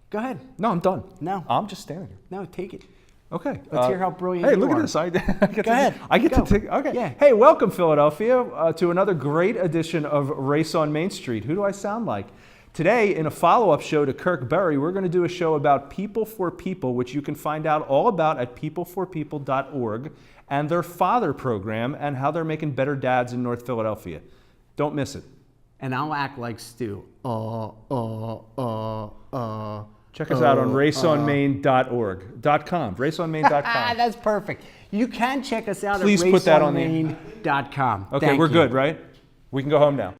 Go ahead. No, I'm done. No. I'm just standing here. No, take it. Okay. Let's hear how brilliant hey, you look are. at this. I get Go ahead. I get Go. to take. Okay. Yeah. Hey, welcome, Philadelphia, to another great edition of Race on Main Street. Who do I sound like? Today, in a follow-up show to Kurk Berry, we're going to do a show about People for People, which you can find out all about at peopleforpeople.org, and their father program and how they're making better dads in North Philadelphia. Don't miss it. And I'll act like Stu. Check us out on raceonmain.org.com. Raceonmain.com. That's perfect. You can check us out Please at put that on the raceonmain.com. Okay, Thank we're you. good, right? We can go home now.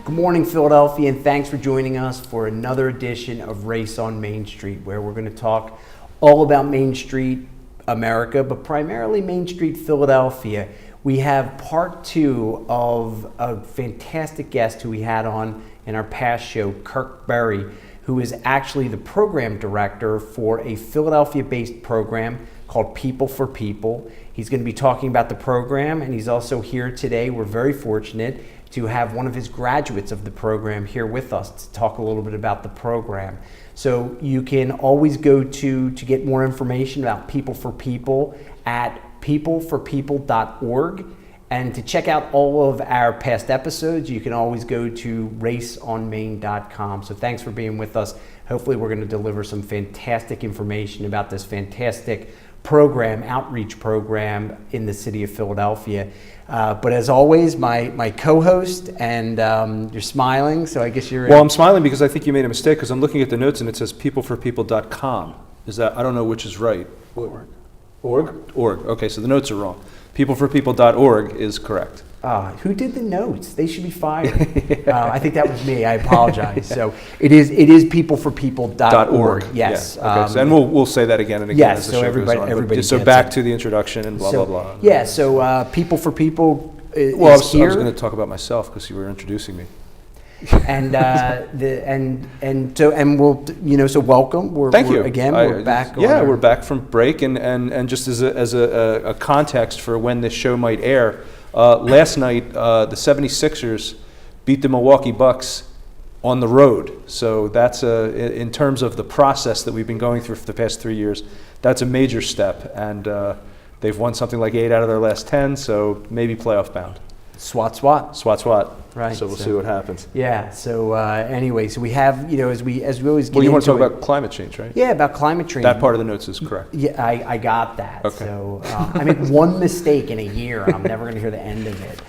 Good morning, Philadelphia, and thanks for joining us for another edition of Race on Main Street, where we're going to talk all about Main Street America, but primarily Main Street Philadelphia. We have part two of a fantastic guest who we had on in our past show, Kurk Berry, who is actually the program director for a Philadelphia-based program called People for People. He's going to be talking about the program, and he's also here today. We're very fortunate to have one of his graduates of the program here with us to talk a little bit about the program. So you can always go to get more information about People for People at peopleforpeople.org. And to check out all of our past episodes, you can always go to raceonmain.com. So thanks for being with us. Hopefully we're going to deliver some fantastic information about this fantastic program, outreach program in the city of Philadelphia. But as always, my co-host, and you're smiling, so I guess you're... Well, I'm smiling because I think you made a mistake, because I'm looking at the notes and it says peopleforpeople.com. Is that, I don't know which is right. Org. Org. Okay, so the notes are wrong. Peopleforpeople.org is correct. Who did the notes? They should be fired. I think that was me. I apologize. So it is peopleforpeople.org. Yes. Yeah. Okay. So, and we'll say that again and again as the show goes on. Everybody so back to the introduction and blah, blah, blah. Yeah, so People for People is well, I was here. going to talk about myself because you were introducing me. And we'll, so welcome. Thank you. We're back. We're back from break, and just as a context for when this show might air, last night the 76ers beat the Milwaukee Bucks on the road. So that's in terms of the process that we've been going through for the past 3 years, that's a major step, and they've won something like 8 out of their last 10, so maybe playoff bound. Swat. Right. So we'll see what happens. Yeah. So anyway, so we have, as we always get Well, you want to into talk about climate change, right? Yeah, about climate change. That part of the notes is correct. Yeah, I got that. Okay. So I make one mistake in a year, and I'm never going to hear the end of it.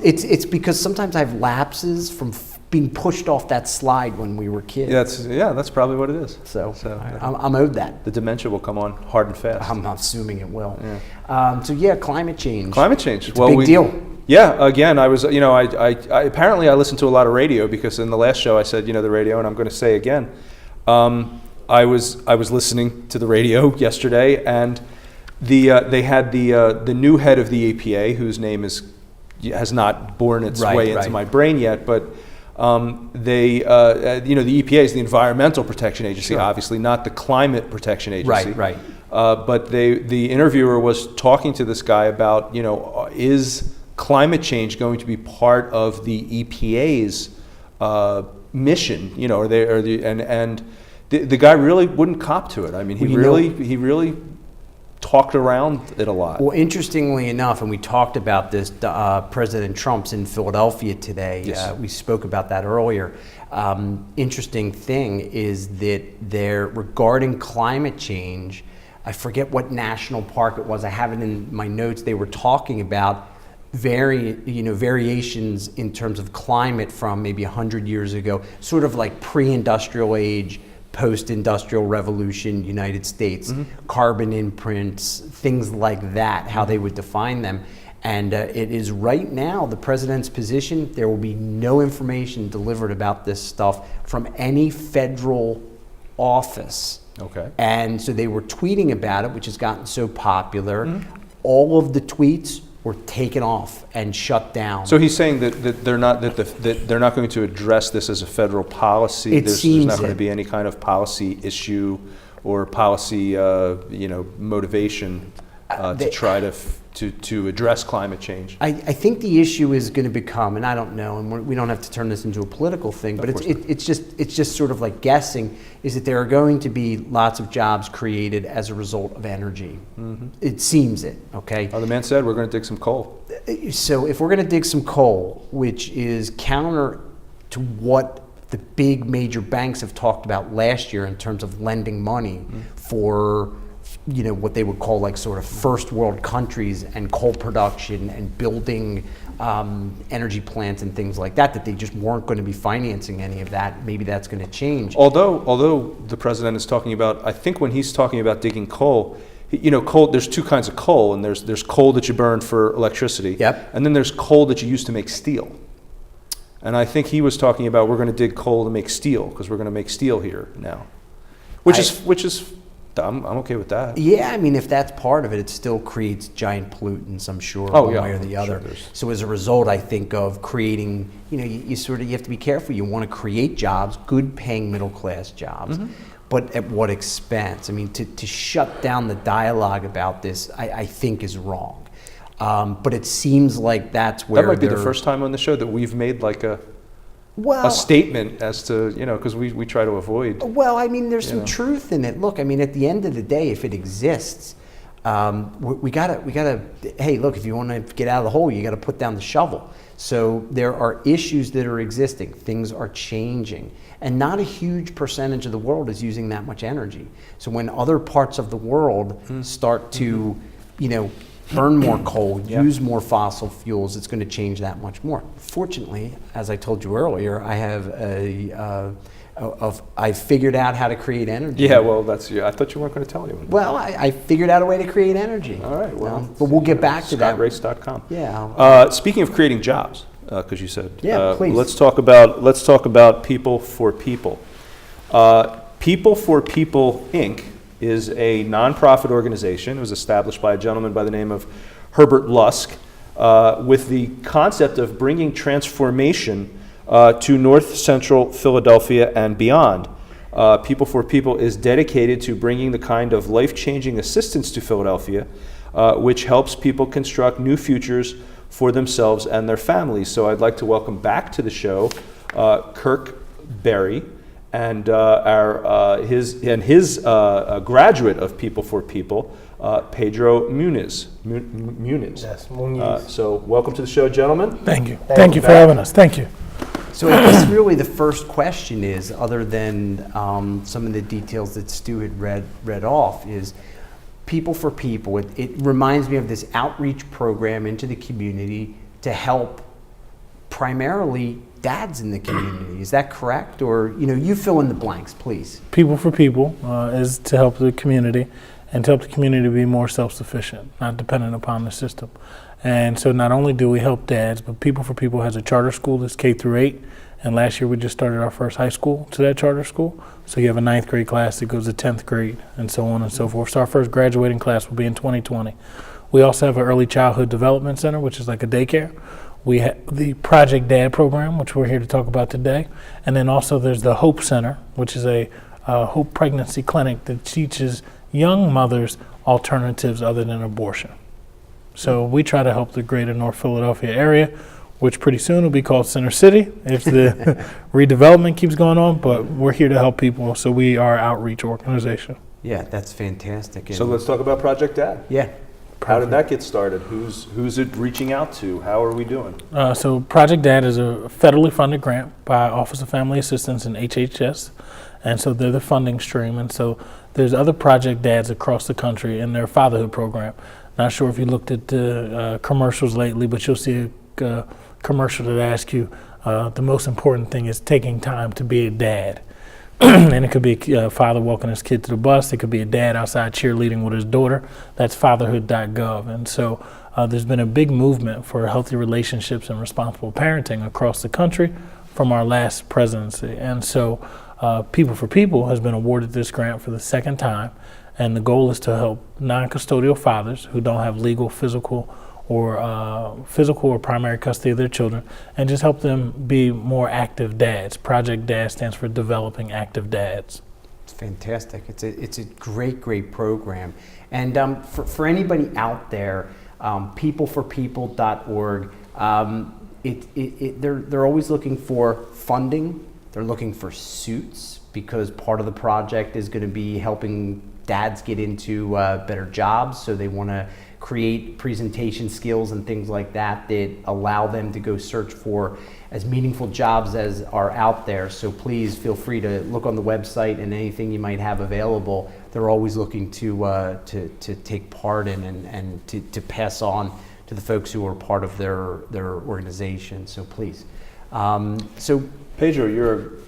It's because sometimes I have lapses from being pushed off that slide when we were kids. That's probably what it is. So I'm owed that. The dementia will come on hard and fast. I'm assuming it will. Yeah. Climate change. Climate change. It's a big deal. Yeah, again, I was, I apparently I listened to a lot of radio, because in the last show I said, the radio, and I'm going to say again, I was listening to the radio yesterday, and they had the new head of the EPA, whose name has not borne its way into my brain yet, but the EPA is the Environmental Protection Agency, Sure. Obviously, not the Climate Protection Agency. Right. But the interviewer was talking to this guy about, is climate change going to be part of the EPA's mission? The guy really wouldn't cop to it. I mean, he really talked around it a lot. Well, interestingly enough, and we talked about this, President Trump's in Philadelphia today. Yes. We spoke about that earlier. Interesting thing is that regarding climate change, I forget what national park it was. I have it in my notes. They were talking about variations in terms of climate from maybe 100 years ago, sort of like pre-industrial age, post-industrial revolution United States, carbon imprints, things like that, how they would define them. And it is right now the president's position. There will be no information delivered about this stuff from any federal office. Okay. And so they were tweeting about it, which has gotten so popular. All of the tweets were taken off and shut down. So he's saying that they're not that they're not going to address this as a federal policy. There's not going to be any kind of policy issue or policy motivation to try to address climate change. I think the issue is going to become, and I don't know, and we don't have to turn this into a political thing, but it's just sort of like guessing, is that there are going to be lots of jobs created as a result of energy. It seems it, okay? The man said we're going to dig some coal. So if we're going to dig some coal, which is counter to what the big major banks have talked about last year in terms of lending money for what they would call like sort of first world countries and coal production and building energy plants and things like that they just weren't going to be financing any of that. Maybe that's going to change. Although the president is talking about, I think when he's talking about digging coal, coal, there's two kinds of coal, and there's coal that you burn for electricity. Yep. And then there's coal that you use to make steel. And I think he was talking about we're going to dig coal to make steel because we're going to make steel here now, which is I'm okay with that. Yeah, I mean, if that's part of it, it still creates giant pollutants, I'm sure, one way or the other. So as a result, I think of creating, you have to be careful. You want to create jobs, good paying middle class jobs, but at what expense? I mean, to shut down the dialogue about this, I think is wrong. But it seems like that's where that might be the first time on the show that we've made like a statement as to, because we try to avoid. Well, I mean, there's some truth in it. Look, I mean, at the end of the day, if it exists, we gotta. Hey, look, if you want to get out of the hole, you got to put down the shovel. So there are issues that are existing. Things are changing, and not a huge percentage of the world is using that much energy. So when other parts of the world start to, burn more coal, use more fossil fuels, it's going to change that much more. Fortunately, as I told you earlier, I have I figured out how to create energy. Yeah, well, I thought you weren't going to tell anyone. Well, I figured out a way to create energy. All right, well, but we'll get back to that. ScottRace.com. Yeah. Speaking of creating jobs, because you said, please. Let's talk about People for People. People for People, Inc. is a nonprofit organization. It was established by a gentleman by the name of Herbert Lusk with the concept of bringing transformation to North Central Philadelphia and beyond. People for People is dedicated to bringing the kind of life-changing assistance to Philadelphia which helps people construct new futures for themselves and their families. So I'd like to welcome back to the show Kurk Berry and his graduate of People for People, Pedro Muniz. Muniz. Yes, Muniz. So welcome to the show, gentlemen. Thank you. Thank you for having us. Thank you. So I guess really the first question is, other than some of the details that Stu had read off, is People for People. It reminds me of this outreach program into the community to help primarily dads in the community. Is that correct? Or, you fill in the blanks, please. People for People is to help the community and to help the community be more self-sufficient, not dependent upon the system. And so not only do we help dads, but People for People has a charter school that's K through 8. And last year we just started our first high school to that charter school. So you have a 9th grade class that goes to 10th grade and so on and so forth. So our first graduating class will be in 2020. We also have an early childhood development center, which is like a daycare. We have the Project Dad program, which we're here to talk about today. And then also there's the Hope Center, which is a Hope Pregnancy Clinic that teaches young mothers alternatives other than abortion. So we try to help the greater North Philadelphia area, which pretty soon will be called Center City if the redevelopment keeps going on, but we're here to help people, so we are an outreach organization. Yeah, that's fantastic. So let's talk about Project Dad. Yeah. How did that get started? Who's it reaching out to? How are we doing? So Project Dad is a federally funded grant by Office of Family Assistance and HHS, and so they're the funding stream. And so there's other Project Dads across the country in their fatherhood program. Not sure if you looked at the commercials lately, but you'll see a commercial that asks you the most important thing is taking time to be a dad. And it could be a father walking his kid to the bus. It could be a dad outside cheerleading with his daughter. That's fatherhood.gov. And so there's been a big movement for healthy relationships and responsible parenting across the country from our last presidency. And so People for People has been awarded this grant for the second time. And the goal is to help non-custodial fathers who don't have legal, physical or primary custody of their children, and just help them be more active dads. Project DAD stands for Developing Active Dads. It's fantastic. It's a great program. And for anybody out there, peopleforpeople.org, they're always looking for funding. They're looking for suits, because part of the project is going to be helping dads get into better jobs. So they want to create presentation skills and things like that allow them to go search for as meaningful jobs as are out there. So please feel free to look on the website, and anything you might have available, they're always looking to take part in and to pass on to the folks who are part of their organization. So please. So Pedro,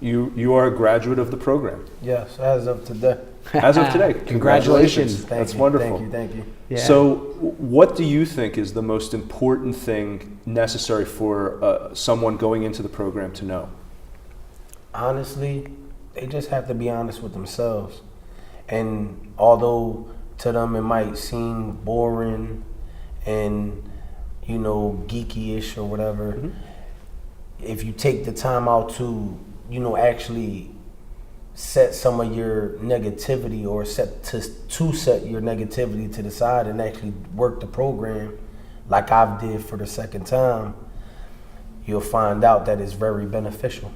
you are a graduate of the program. Yes, as of today. As of today, Congratulations. That's wonderful. Thank you. yeah. So, what do you think is the most important thing necessary for someone going into the program to know? Honestly, they just have to be honest with themselves. And although to them it might seem boring and, geeky-ish or whatever, if you take the time out to, actually set some of your negativity, or set your negativity to the side and actually work the program like I did for the second time, you'll find out that it's very beneficial.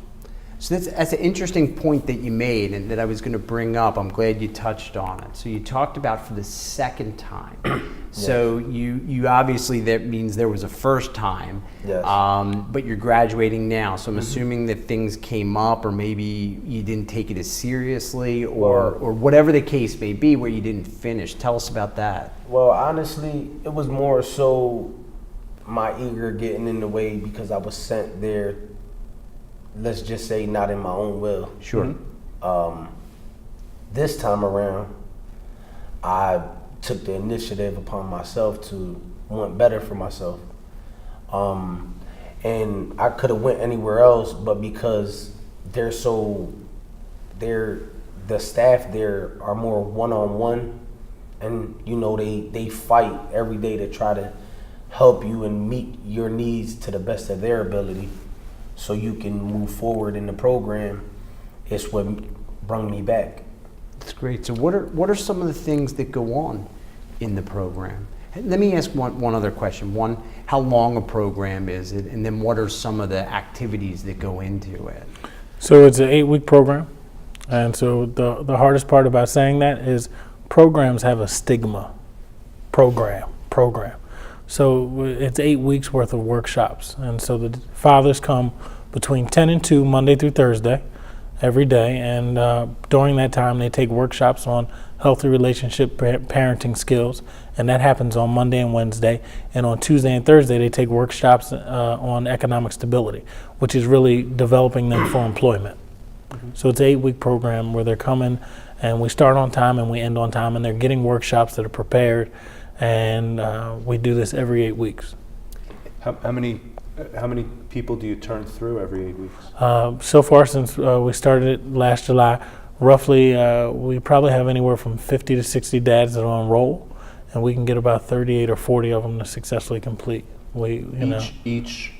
So that's an interesting point that you made, and that I was going to bring up. I'm glad you touched on it. So you talked about for the second time. So you obviously, that means there was a first time. Yes. But you're graduating now. So I'm assuming that things came up, or maybe you didn't take it as seriously, or whatever the case may be, where you didn't finish. Tell us about that. Well, honestly, it was more so my ego getting in the way, because I was sent there, let's just say, not in my own will. Sure. This time around, I took the initiative upon myself to want better for myself. And I could have went anywhere else, but because the staff there are more one-on-one, and they fight every day to try to help you and meet your needs to the best of their ability, so you can move forward in the program. It's what brought me back. That's great. So what are some of the things that go on in the program? Let me ask one other question. One, how long a program is it? And then what are some of the activities that go into it? So it's an 8-week program. And so the hardest part about saying that is programs have a stigma. Program. So it's 8 weeks worth of workshops. And so the fathers come between 10 and 2, Monday through Thursday, every day. And during that time, they take workshops on healthy relationship parenting skills. And that happens on Monday and Wednesday. And on Tuesday and Thursday, they take workshops on economic stability, which is really developing them for employment. So it's an 8-week program where they're coming, and we start on time and we end on time, and they're getting workshops that are prepared. And we do this every 8 weeks. How many people do you turn through every 8 weeks? So far, since we started it last July, roughly we probably have anywhere from 50 to 60 dads that are enroll, and we can get about 38 or 40 of them to successfully complete. Each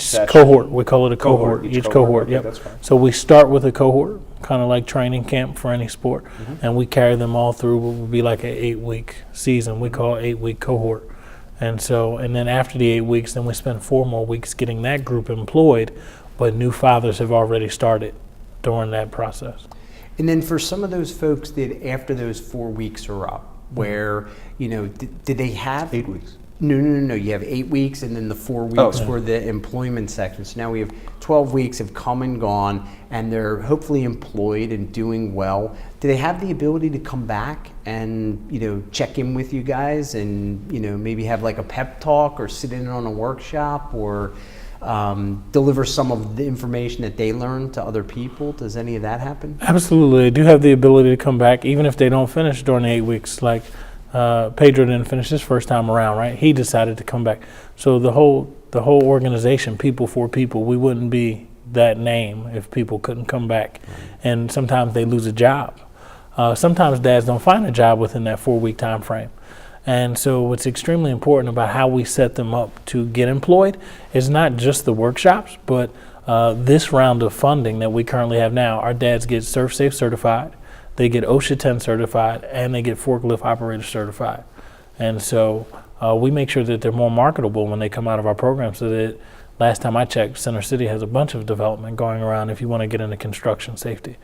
session? Cohort, we call it a cohort. Each cohort, okay, yep. That's fine. So we start with a cohort, kind of like training camp for any sport, and we carry them all through what would be like an 8-week season. We call it 8-week cohort. And then after the 8 weeks, then we spend 4 more weeks getting that group employed, but new fathers have already started during that process. And then for some of those folks that after those 4 weeks are up, where, did they have 8 weeks? No. You have 8 weeks, and then the 4 weeks for the employment section. So now we have 12 weeks have come and gone, and they're hopefully employed and doing well. Do they have the ability to come back and, check in with you guys and, maybe have like a pep talk, or sit in on a workshop, or deliver some of the information that they learned to other people? Does any of that happen? Absolutely. They do have the ability to come back, even if they don't finish during the 8 weeks. Like Pedro didn't finish his first time around, right? He decided to come back. So the whole organization, People for People, we wouldn't be that name if people couldn't come back. And sometimes they lose a job. Sometimes dads don't find a job within that 4-week time frame. And so what's extremely important about how we set them up to get employed is not just the workshops, but this round of funding that we currently have now. Our dads get SurfSafe certified, they get OSHA 10 certified, and they get forklift operator certified. And so we make sure that they're more marketable when they come out of our program, so that last time I checked, Center City has a bunch of development going around if you want to get into construction safety.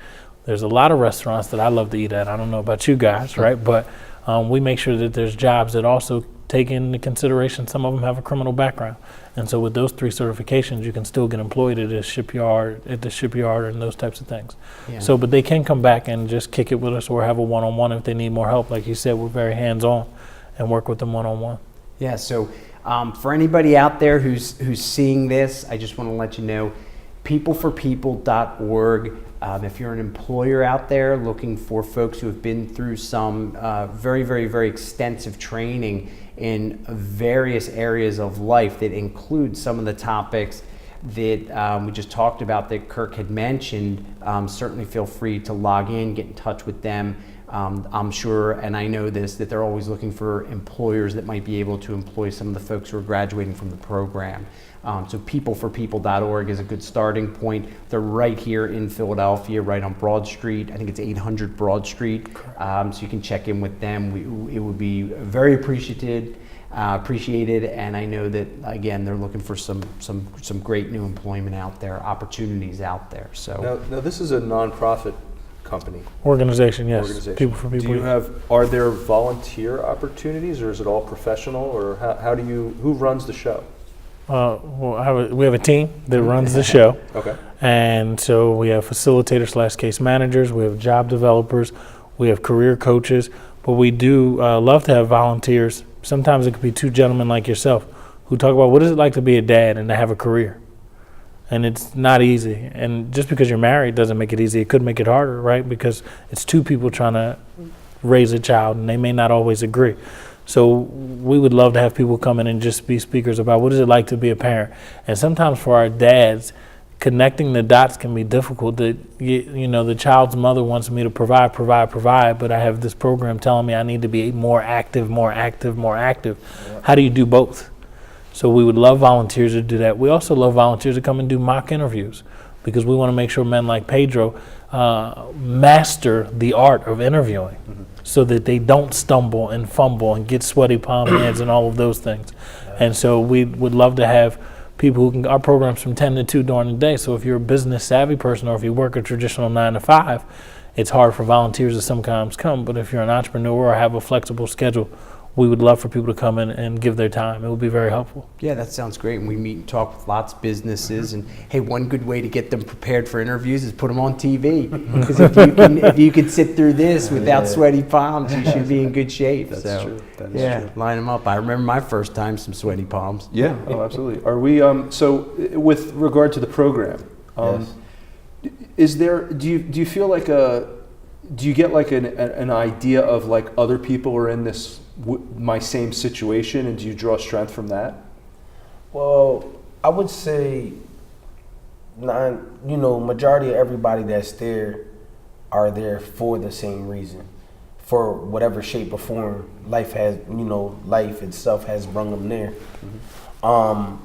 There's a lot of restaurants that I love to eat at. I don't know about you guys, right? But we make sure that there's jobs that also take into consideration some of them have a criminal background. And so with those 3 certifications, you can still get employed at the shipyard and those types of things. Yeah. So, but they can come back and just kick it with us or have a one-on-one if they need more help. Like you said, we're very hands-on and work with them one-on-one. Yeah, so for anybody out there who's seeing this, I just want to let you know, peopleforpeople.org. If you're an employer out there looking for folks who have been through some very, very, very extensive training in various areas of life that include some of the topics that we just talked about that Kurk had mentioned, certainly feel free to log in, get in touch with them. I'm sure, and I know this, that they're always looking for employers that might be able to employ some of the folks who are graduating from the program. So peopleforpeople.org is a good starting point. They're right here in Philadelphia, right on Broad Street. I think it's 800 Broad Street. So you can check in with them. It would be very appreciated, and I know that, again, they're looking for some great new employment out there, opportunities out there. So Now this is a nonprofit company. Organization, yes. Organization. People for People. Are there volunteer opportunities, or is it all professional, or who runs the show? We have a team that runs the show. Okay. And so we have facilitators / case managers, we have job developers, we have career coaches, but we do love to have volunteers. Sometimes it could be 2 gentlemen like yourself who talk about what is it like to be a dad and to have a career. And it's not easy. And just because you're married doesn't make it easy. It could make it harder, right? Because it's 2 people trying to raise a child and they may not always agree. So we would love to have people come in and just be speakers about what is it like to be a parent. And sometimes for our dads, connecting the dots can be difficult. That the child's mother wants me to provide, but I have this program telling me I need to be more active. Yeah. How do you do both? So we would love volunteers to do that. We also love volunteers to come and do mock interviews, because we want to make sure men like Pedro master the art of interviewing, so that they don't stumble and fumble and get sweaty palm hands and all of those things. And so we would love to have people who can, our program's from 10 to 2 during the day, so if you're a business savvy person or if you work a traditional 9 to 5, it's hard for volunteers to sometimes come, but if you're an entrepreneur or have a flexible schedule, we would love for people to come in and give their time. It would be very helpful. yeah, that sounds great. And we meet and talk with lots of businesses. And hey, one good way to get them prepared for interviews is put them on TV. Because if you can sit through this without sweaty palms, you should be in good shape. That's so, true. That is true. Line them up. I remember my first time, some sweaty palms. Yeah. Oh, absolutely. Are we? So, with regard to the program, Yes. is there? Do you feel like do you get like an idea of like other people are in this my same situation, and do you draw strength from that? Well, I would say, majority of everybody that's there are there for the same reason, for whatever shape or form life itself has brought them there. But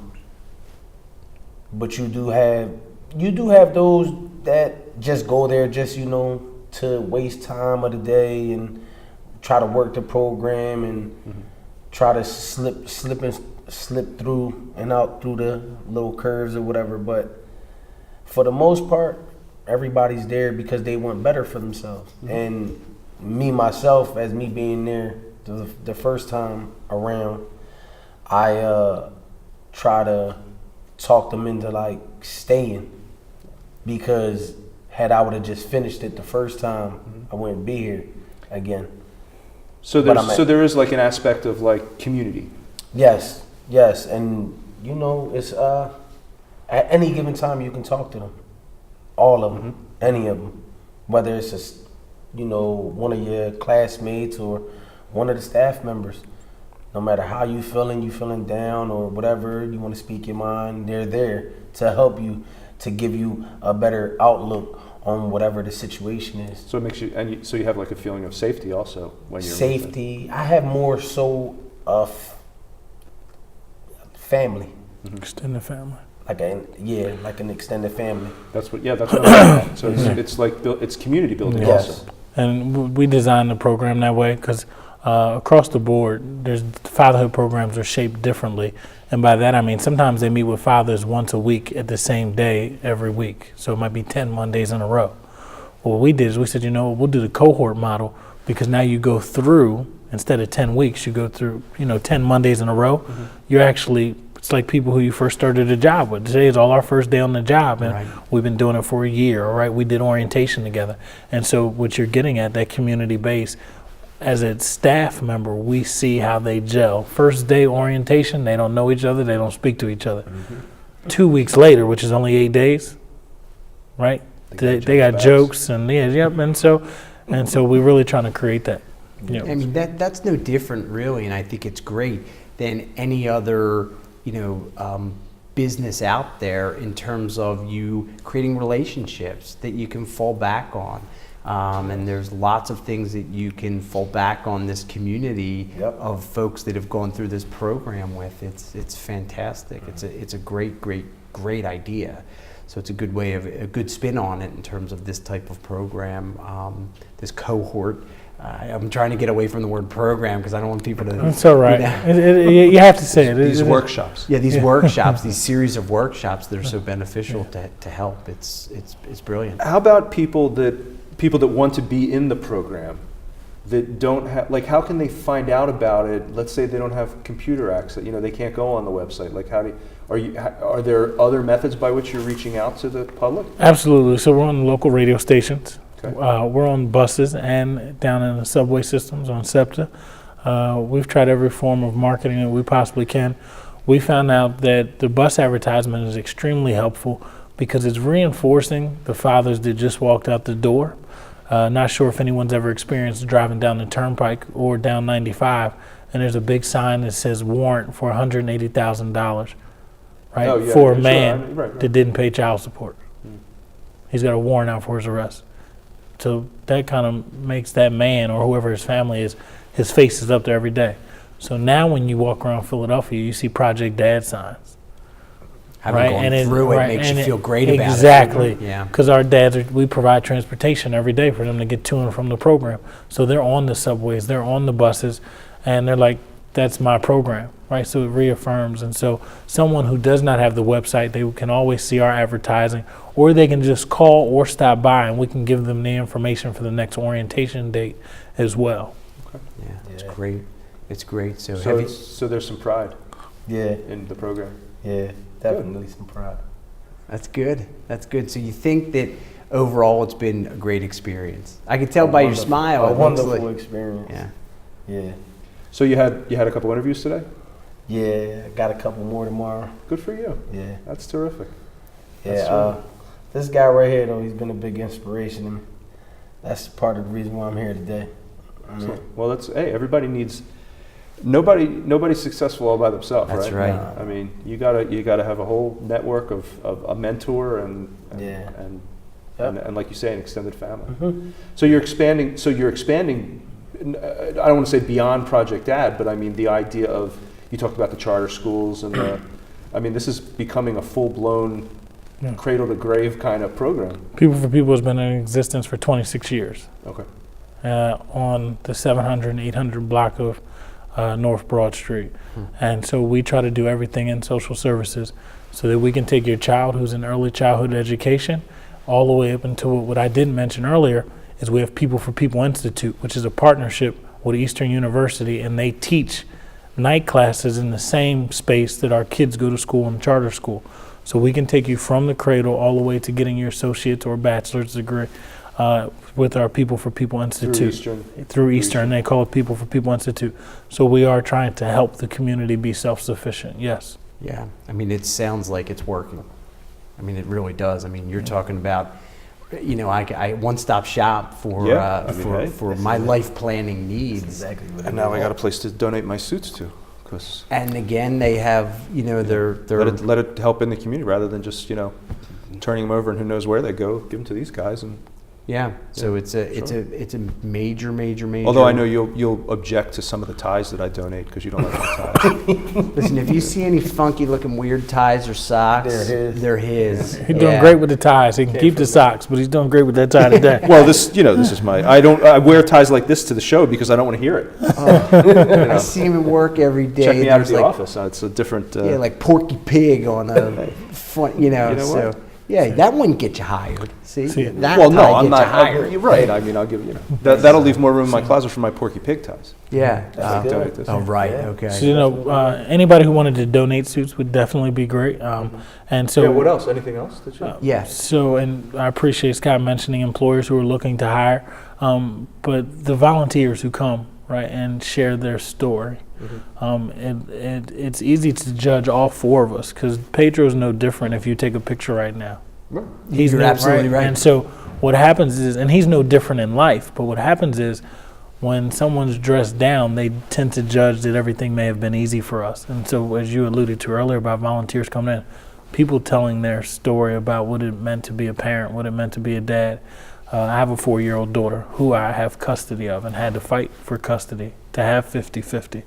you do have those that just go there just to waste time of the day and try to work the program and try to slip through and out through the little curves or whatever. But for the most part, everybody's there because they want better for themselves. And me, myself, as me being there the first time around, I try to talk them into like staying, because had I would have just finished it the first time, I wouldn't be here again. So there is like an aspect of like community. Yes, and it's at any given time you can talk to them, all of them, any of them, whether it's one of your classmates or one of the staff members. No matter how you feeling down or whatever, you want to speak your mind, they're there to help you, to give you a better outlook on whatever the situation is. So it makes you, so you have like a feeling of safety also when you're Safety. I have more so of family. Extended family. Like an extended family. That's what I'm saying. So it's like it's community building Yes. also. And we designed the program that way because across the board, there's fatherhood programs are shaped differently. And by that, I mean, sometimes they meet with fathers once a week at the same day every week. So it might be 10 Mondays in a row. Well, what we did is we said, we'll do the cohort model because now you go through, instead of 10 weeks, you go through, 10 Mondays in a row. Mm-hmm. You're actually, it's like people who you first started a job with. Today is all our first day on the job, and Right. we've been doing it for a year, all right? We did orientation together. And so what you're getting at, that community base, as a staff member, we see how they gel. First day orientation, they don't know each other, they don't speak to each other. 2 weeks later, which is only 8 days, right? They got jokes and and so we're really trying to create that. I mean, that's no different, really, and I think it's great than any other, business out there in terms of you creating relationships that you can fall back on. And there's lots of things that you can fall back on this community of folks that have gone through this program with. It's fantastic. It's a great idea. So it's a good way of a good spin on it in terms of this type of program, this cohort. I'm trying to get away from the word program because I don't want people to. It's all right. You have to say it. These workshops. Yeah, these workshops, these series of workshops that are so beneficial to help. It's brilliant. How about people that want to be in the program that don't have, like, how can they find out about it? Let's say they don't have computer access, they can't go on the website. Like, are there other methods by which you're reaching out to the public? Absolutely. So we're on local radio stations. Okay. We're on buses and down in the subway systems on SEPTA. We've tried every form of marketing that we possibly can. We found out that the bus advertisement is extremely helpful because it's reinforcing the fathers that just walked out the door. Not sure if anyone's ever experienced driving down the turnpike or down 95, and there's a big sign that says warrant for $180,000, right? Oh, yeah, for a sure. man Right. that didn't pay child support. He's got a warrant out for his arrest. So that kind of makes that man or whoever his family is, his face is up there every day. So now when you walk around Philadelphia, you see Project Dad signs. Having gone through it makes you feel great about it. Exactly. Yeah. Because our dads, we provide transportation every day for them to get to and from the program. So they're on the subways, they're on the buses, and they're like, that's my program, right? So it reaffirms. And so someone who does not have the website, they can always see our advertising, or they can just call or stop by and we can give them the information for the next orientation date as well. Yeah, it's great. It's great. So there's some pride Yeah, in the program. yeah, definitely some pride. That's good. That's good. So you think that overall it's been a great experience? I can tell by your smile. A it looks wonderful like- experience. Yeah. Yeah. So you had a couple interviews today? Yeah, I got a couple more tomorrow. Good for you. Yeah. That's terrific. Yeah, That's this guy right here, though, he's been a big inspiration to me. That's part of the reason why I'm here today. Excellent. Well, everybody needs. Nobody's successful all by themselves, That's right? right. I mean, you gotta have a whole network of a mentor and Yeah. and like you say, an extended family. Mm-hmm. So you're expanding. I don't want to say beyond Project Dad, but I mean the idea of, you talked about the charter schools and this is becoming a full-blown cradle to grave kind of program. People for People has been in existence for 26 years Okay. on the 700 and 800 block of North Broad Street. And so we try to do everything in social services so that we can take your child who's in early childhood education all the way up until what I didn't mention earlier is we have People for People Institute, which is a partnership with Eastern University, and they teach night classes in the same space that our kids go to school in charter school. So we can take you from the cradle all the way to getting your associate's or bachelor's degree with our People for People Institute. Through Eastern. They call it People for People Institute. So we are trying to help the community be self-sufficient, yes. Yeah. I mean, it sounds like it's working. I mean, it really does. I mean, you're talking about I one-stop shop for Yeah, I mean, hey, for my life planning needs. Exactly. What And now I got a place to donate my suits to, because And again, they have their let it help in the community rather than just turning them over and who knows where they go. Give them to these guys. And yeah. So Yeah, it's a major. although I know you'll object to some of the ties that I donate because you don't like my ties. Listen, if you see any funky looking weird ties or socks, They're his. He's He's doing great with the ties. He can keep the socks, but he's doing great with that tie today. Well, this is my. I wear ties like this to the show because I don't want to hear it. I see him at work every day. Check me out at There's the office. It's a different. like Porky Pig on a front, know so what? yeah, that wouldn't get you hired. See, that Well, tie no, I'm gets not. you hired. You're right. I mean, I'll give that'll leave more room in my closet for my Porky Pig ties. Yeah. That's Donate this. Oh, right. Yeah. Okay. So, anybody who wanted to donate suits would definitely be great. And so, Yeah. What else? Anything else that you? Yes. So, and I appreciate Scott mentioning employers who are looking to hire, but the volunteers who come, right, and share their story. It's easy to judge all four of us because Pedro's no different if you take a picture right now. He's You're absolutely right. And so what happens is, and he's no different in life, but what happens is when someone's dressed down, they tend to judge that everything may have been easy for us. And so as you alluded to earlier about volunteers coming in, people telling their story about what it meant to be a parent, what it meant to be a dad. I have a 4-year-old daughter who I have custody of and had to fight for custody to have 50-50.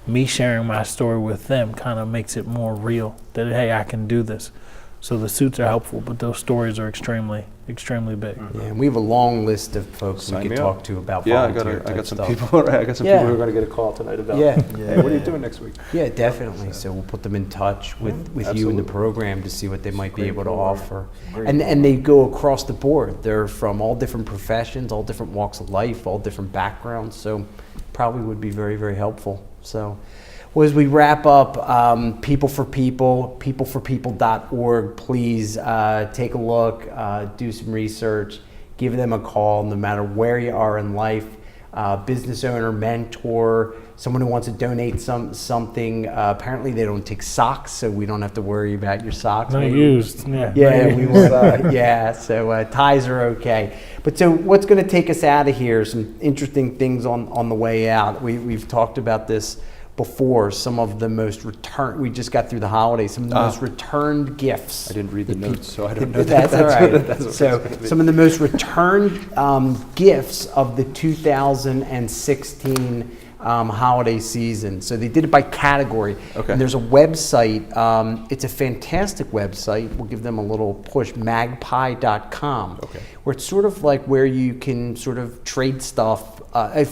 Me sharing my story with them kind of makes it more real that, hey, I can do this. So the suits are helpful, but those stories are extremely, extremely big. Yeah, and we have a long list of folks Sign we me could up. talk to about Yeah, volunteer I got some stuff. people. I got some Yeah. people who are going to get a call tonight about. Yeah. Hey, what are you doing next week? Yeah, definitely. So we'll put them in touch with you in the absolutely. program to see what they might be Great able to program. offer. Great And they go across the board. They're from all different professions, all different walks of life, all different backgrounds. So probably would be very, very helpful. So well, as we wrap up, People for People, peopleforpeople.org, please take a look, do some research, give them a call no matter where you are in life. Business owner, mentor, someone who wants to donate something. Apparently they don't take socks, so we don't have to worry about your socks. Not Maybe. used, yeah. Yeah, we want, yeah. So ties are okay. But so what's going to take us out of here? Some interesting things on the way out. We've talked about this before. Some of the most we just got through the holidays. Some of the most returned gifts. I didn't read the that notes, so I don't know. That's all right. That's what So it's gonna be. some of the most returned gifts of the 2016 holiday season. So they did it by category. Okay. And there's a website. It's a fantastic website. We'll give them a little push, magpie.com. Okay. Where it's sort of like where you can sort of trade stuff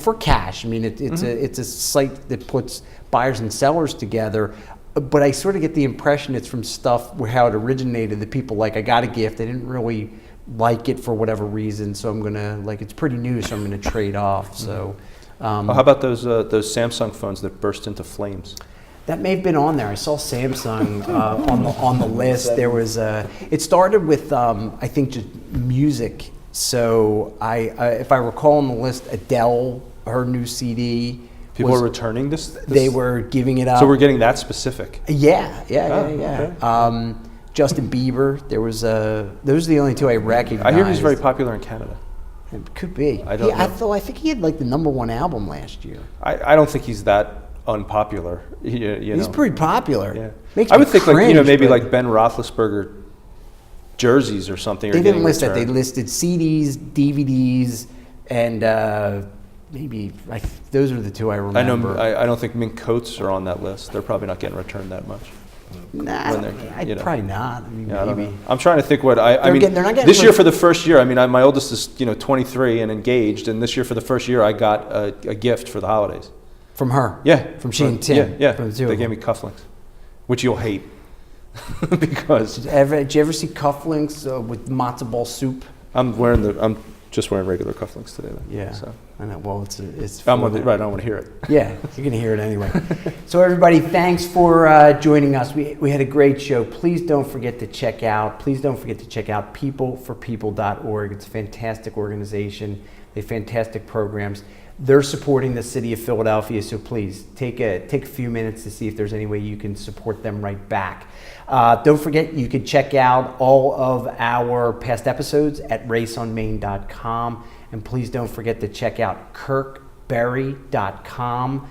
for cash. I mean, it's a site that puts buyers and sellers together. But I sort of get the impression it's from stuff where how it originated. That people like, I got a gift, I didn't really like it for whatever reason, so I'm gonna it's pretty new, so I'm gonna trade off. So. How about those Samsung phones that burst into flames? That may have been on there. I saw Samsung on the list. There was it started with I think just music. So if I recall on the list, Adele, her new CD. People are returning this. They were giving it up. So we're getting that specific. Yeah. okay. Justin Bieber. Those are the only two I recognize. I hear he's very popular in Canada. It could be. I don't know. I think he had like the #1 album last year. I don't think he's that unpopular. You He's know. pretty popular. Yeah. Makes I me would think cringe, maybe but like Ben Roethlisberger jerseys or something. They are didn't getting list that. They returned. listed CDs, DVDs, and maybe those are the two I I remember. know. I don't think mink coats are on that list. They're probably not getting returned that much. Nah, when they're, probably not. I mean, Yeah, I don't maybe. know. I'm trying to think what I They're mean. they're not getting This year like- for the first year, I mean, my oldest is 23 and engaged, and this year for the first year, I got a gift for the holidays. From her. Yeah, From she and Tim. Yeah, From the two they of gave them. me cufflinks, which you'll hate because Did you ever see cufflinks with matzo ball soup? I'm just wearing regular cufflinks today. Then, Yeah. so. I know. Well, it's I'm for on the, the- right. I don't want to hear it. Yeah, you're going to hear it anyway. So everybody, thanks for joining us. We had a great show. Please don't forget to check out peopleforpeople.org. It's a fantastic organization. They have fantastic programs. They're supporting the city of Philadelphia, so please take a few minutes to see if there's any way you can support them right back. Don't forget, you can check out all of our past episodes at raceonmain.com, and please don't forget to check out kurkberry.com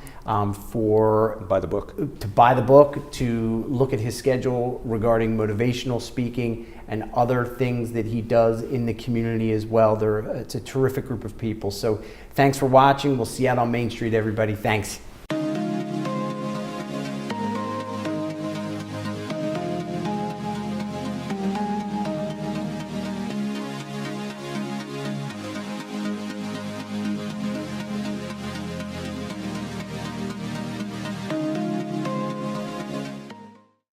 for Buy the book. to buy the book, to look at his schedule regarding motivational speaking and other things that he does in the community as well. It's a terrific group of people. So thanks for watching. We'll see you out on Main Street, everybody. Thanks.